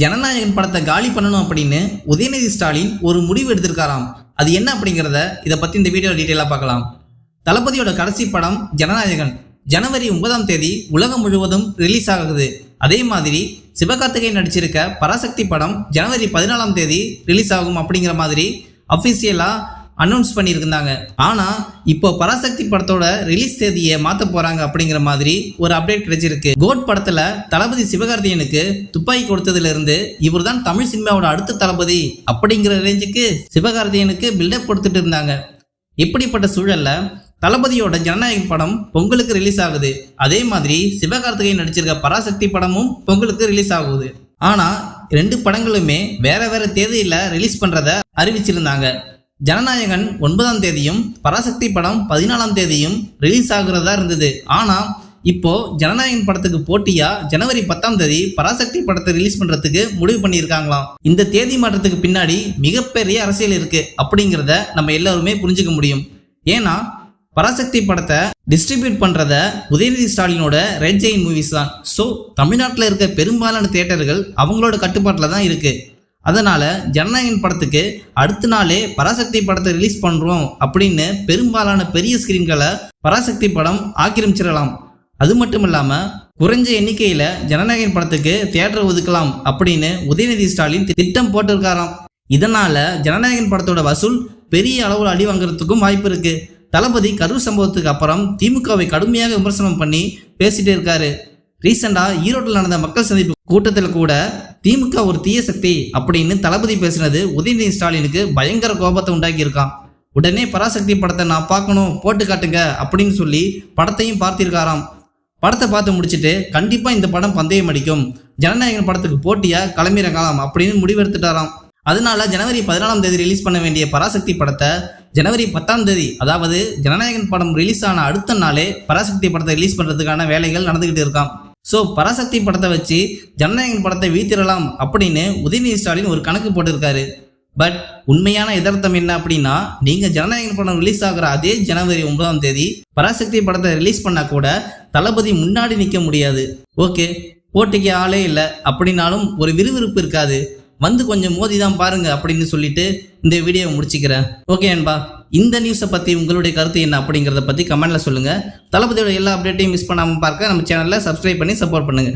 ஜனநாயகன் படத்தை காலி பண்ணணும் அப்படின்னு உதயநிதி ஸ்டாலின் ஒரு முடிவு எடுத்திருக்காராம். அது என்ன அப்படிங்கிறத இதை பற்றி இந்த வீடியோ டீட்டெயிலாக பார்க்கலாம். தளபதியோட கடைசி படம் ஜனநாயகன் ஜனவரி 9ஆம் தேதி உலகம் முழுவதும் ரிலீஸ் ஆகுது. அதே மாதிரி சிவகார்த்திகேயன் நடிச்சிருக்க பராசக்தி படம் ஜனவரி 14ஆம் தேதி ரிலீஸ் ஆகும் அப்படிங்கிற மாதிரி அஃபிஷியலாக அனௌன்ஸ் பண்ணியிருந்தாங்க. ஆனால் இப்போ பராசக்தி படத்தோட ரிலீஸ் தேதியை மாற்ற போகிறாங்க அப்படிங்கிற மாதிரி ஒரு அப்டேட் கிடைச்சிருக்கு. கோட் படத்தில் தளபதி சிவகார்த்திகேயனுக்கு துப்பாக்கி கொடுத்ததுலேருந்து இவர் தான் தமிழ் சினிமாவோட அடுத்த தளபதி அப்படிங்கிற ரேஞ்சுக்கு சிவகார்த்திகேயனுக்கு பில்டப் கொடுத்துட்டு இருந்தாங்க. இப்படிப்பட்ட சூழலில் தளபதியோட ஜனநாயகன் படம் பொங்கலுக்கு ரிலீஸ் ஆகுது. அதே மாதிரி சிவகார்த்திகேயன் நடிச்சிருக்க பராசக்தி படமும் பொங்கலுக்கு ரிலீஸ் ஆகுது. ஆனால் 2 படங்களுமே வேற வேற தேதியில் ரிலீஸ் பண்ணுறத அறிவிச்சிருந்தாங்க. ஜனநாயகன் 9ஆம் தேதியும் பராசக்தி படம் 14ஆம் தேதியும் ரிலீஸ் ஆகுறதா இருந்தது. ஆனால் இப்போ ஜனநாயகன் படத்துக்கு போட்டியா ஜனவரி 10ஆம் தேதி பராசக்தி படத்தை ரிலீஸ் பண்றதுக்கு முடிவு பண்ணியிருக்காங்களாம். இந்த தேதி மாற்றத்துக்கு பின்னாடி மிகப்பெரிய அரசியல் இருக்கு அப்படிங்கிறத நம்ம எல்லாருமே புரிஞ்சுக்க முடியும். ஏன்னா பராசக்தி படத்தை டிஸ்ட்ரிபியூட் பண்றத உதயநிதி ஸ்டாலினோட ரெட் ஜெயின் மூவிஸ் தான். ஸோ தமிழ்நாட்டில் இருக்க பெரும்பாலான தியேட்டர்கள் அவங்களோட கட்டுப்பாட்டில் தான் இருக்கு. அதனால ஜனநாயகன் படத்துக்கு அடுத்த நாளே பராசக்தி படத்தை ரிலீஸ் பண்றோம் அப்படின்னு பெரும்பாலான பெரிய ஸ்கிரீன்களை பராசக்தி படம் ஆக்கிரமிச்சிடலாம். அது மட்டும் இல்லாம குறைஞ்ச எண்ணிக்கையில ஜனநாயகன் படத்துக்கு தியேட்டர் ஒதுக்கலாம் அப்படின்னு உதயநிதி ஸ்டாலின் திட்டம் போட்டிருக்காராம். இதனால ஜனநாயகன் படத்தோட வசூல் பெரிய அளவில் அடி வாங்குறதுக்கும் வாய்ப்பு இருக்கு. தளபதி கரூர் சம்பவத்துக்கு அப்புறம் திமுகவை கடுமையாக விமர்சனம் பண்ணி பேசிட்டே இருக்காரு. ரீசெண்டா ஈரோட்டில் நடந்த மக்கள் சந்திப்பு கூட்டத்தில் கூட திமுக ஒரு தீய சக்தி அப்படின்னு தளபதி பேசினது உதயநிதி ஸ்டாலினுக்கு பயங்கர கோபத்தை உண்டாக்கி இருக்கான். உடனே பராசக்தி படத்தை நான் பார்க்கணும், போட்டு காட்டுங்க அப்படின்னு சொல்லி படத்தையும் பார்த்திருக்காராம். படத்தை பார்த்து முடிச்சுட்டு கண்டிப்பா இந்த படம் பந்தயம் அடிக்கும், ஜனநாயகன் படத்துக்கு போட்டியா கிளம்பிறங்கலாம் அப்படின்னு முடிவெடுத்துட்டாராம். அதனால ஜனவரி 14ஆம் தேதி ரிலீஸ் பண்ண வேண்டிய பராசக்தி படத்தை ஜனவரி 10ஆம் தேதி, அதாவது ஜனநாயகன் படம் ரிலீஸ் ஆன அடுத்த நாளே பராசக்தி படத்தை ரிலீஸ் பண்றதுக்கான வேலைகள் நடந்துகிட்டு இருக்கான். ஸோ பராசக்தி படத்தை வச்சு ஜனநாயகன் படத்தை வீழ்த்திடலாம் அப்படின்னு உதயநிதி ஸ்டாலின் ஒரு கணக்கு போட்டிருக்காரு. பட் உண்மையான எதார்த்தம் என்ன அப்படின்னா, நீங்க ஜனநாயகன் படம் ரிலீஸ் ஆகிற அதே ஜனவரி 9ஆம் தேதி பராசக்தி படத்தை ரிலீஸ் பண்ணா கூட தளபதி முன்னாடி நிற்க முடியாது. ஓகே, போட்டிக்கு ஆளே இல்லை அப்படின்னாலும் ஒரு விறுவிறுப்பு இருக்காது, வந்து கொஞ்சம் மோதி தான் பாருங்க அப்படின்னு சொல்லிட்டு இந்த வீடியோவை முடிச்சுக்கிறேன். ஓகே அன்பா, இந்த நியூஸை பற்றி உங்களுடைய கருத்து என்ன அப்படிங்கிறத பற்றி கமெண்ட்ல சொல்லுங்க. தளபதியோட எல்லா அப்டேட்டையும் மிஸ் பண்ணாமல் பார்க்க நம்ம சேனலில் சப்ஸ்கிரைப் பண்ணி சப்போர்ட் பண்ணுங்க.